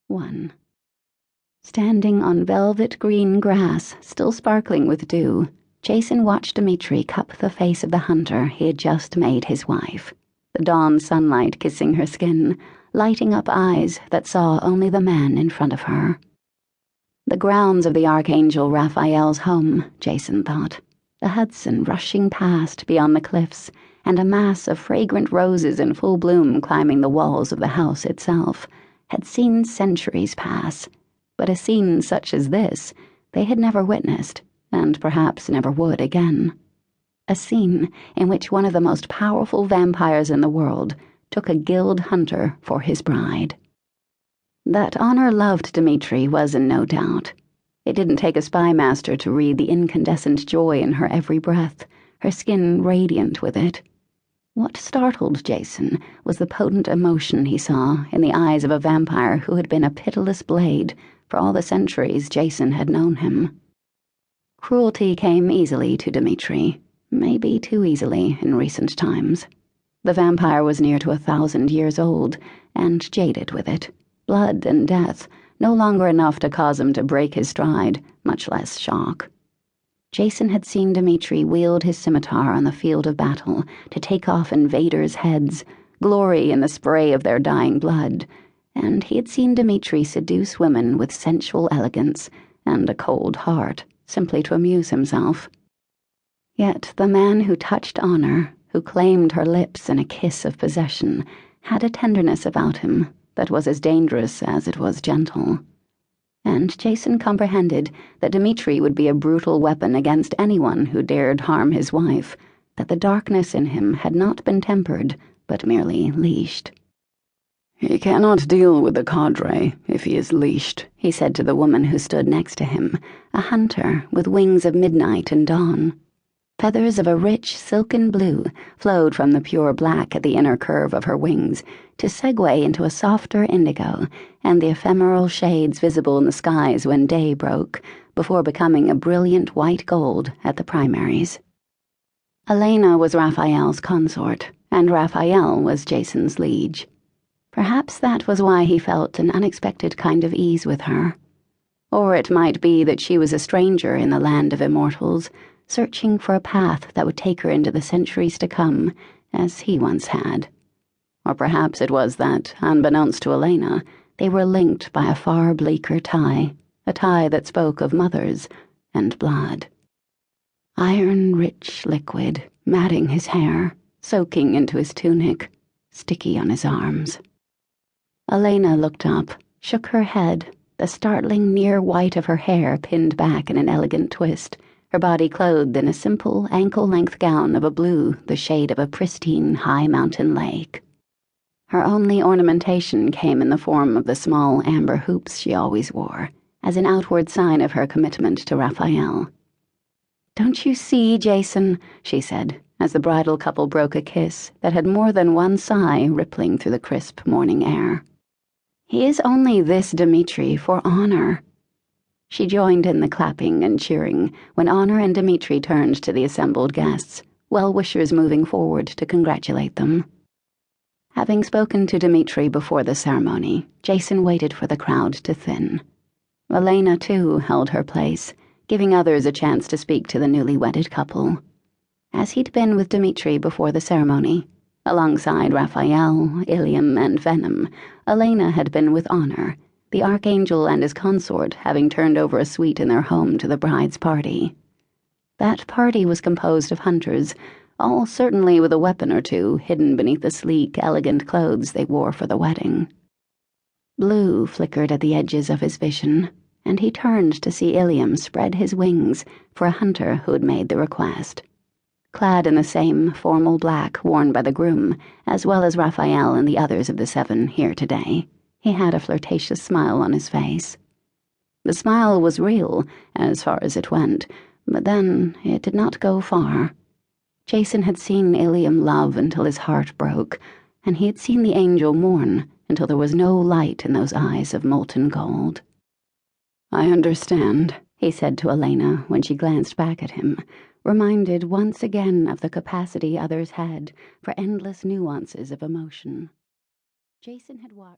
1. Standing on velvet green grass, still sparkling with dew, Jason watched Dmitri cup the face of the hunter he had just made his wife, the dawn sunlight kissing her skin, lighting up eyes that saw only the man in front of her. The grounds of the Archangel Raphael's home, Jason thought, the Hudson rushing past beyond the cliffs, and a mass of fragrant roses in full bloom climbing the walls of the house itself, had seen centuries pass, but a scene such as this they had never witnessed, and perhaps never would again. A scene in which one of the most powerful vampires in the world took a guild hunter for his bride. That Honor loved Dmitri was in no doubt. It didn't take a spymaster to read the incandescent joy in her every breath, her skin radiant with it. What startled Jason was the potent emotion he saw in the eyes of a vampire who had been a pitiless blade for all the centuries Jason had known him. Cruelty came easily to Dmitri, maybe too easily in recent times. The vampire was near to 1,000 years old, and jaded with it. Blood and death, no longer enough to cause him to break his stride, much less shock. Jason had seen Dmitri wield his scimitar on the field of battle to take off invaders' heads, glory in the spray of their dying blood, and he had seen Dmitri seduce women with sensual elegance and a cold heart, simply to amuse himself. Yet the man who touched Honor, who claimed her lips in a kiss of possession, had a tenderness about him that was as dangerous as it was gentle. And Jason comprehended that Dmitri would be a brutal weapon against anyone who dared harm his wife, that the darkness in him had not been tempered, but merely leashed. "He cannot deal with the cadre if he is leashed," he said to the woman who stood next to him, a hunter with wings of midnight and dawn. Feathers of a rich silken blue flowed from the pure black at the inner curve of her wings to segue into a softer indigo and the ephemeral shades visible in the skies when day broke, before becoming a brilliant white gold at the primaries. Elena was Raphael's consort, and Raphael was Jason's liege. Perhaps that was why he felt an unexpected kind of ease with her. Or it might be that she was a stranger in the land of immortals, searching for a path that would take her into the centuries to come, as he once had. Or perhaps it was that, unbeknownst to Elena, they were linked by a far bleaker tie, a tie that spoke of mothers and blood. Iron-rich liquid, matting his hair, soaking into his tunic, sticky on his arms. Elena looked up, shook her head, the startling near white of her hair pinned back in an elegant twist, her body clothed in a simple ankle-length gown of a blue the shade of a pristine high mountain lake. Her only ornamentation came in the form of the small amber hoops she always wore, as an outward sign of her commitment to Raphael. "Don't you see, Jason?" she said, as the bridal couple broke a kiss that had more than one sigh rippling through the crisp morning air. "He is only this Dmitri for Honor." She joined in the clapping and cheering when Honor and Dmitri turned to the assembled guests, well-wishers moving forward to congratulate them. Having spoken to Dmitri before the ceremony, Jason waited for the crowd to thin. Elena, too, held her place, giving others a chance to speak to the newly wedded couple. As he'd been with Dmitri before the ceremony, alongside Raphael, Ilium, and Venom, Elena had been with Honor, the Archangel and his consort having turned over a suite in their home to the bride's party. That party was composed of hunters, all certainly with a weapon or two hidden beneath the sleek, elegant clothes they wore for the wedding. Blue flickered at the edges of his vision, and he turned to see Ilium spread his wings for a hunter who had made the request. Clad in the same formal black worn by the groom, as well as Raphael and the others of the 7 here today, he had a flirtatious smile on his face. The smile was real, as far as it went, but then it did not go far. Jason had seen Ilium love until his heart broke, and he had seen the angel mourn until there was no light in those eyes of molten gold. "I understand," he said to Elena when she glanced back at him, reminded once again of the capacity others had for endless nuances of emotion. Jason had watched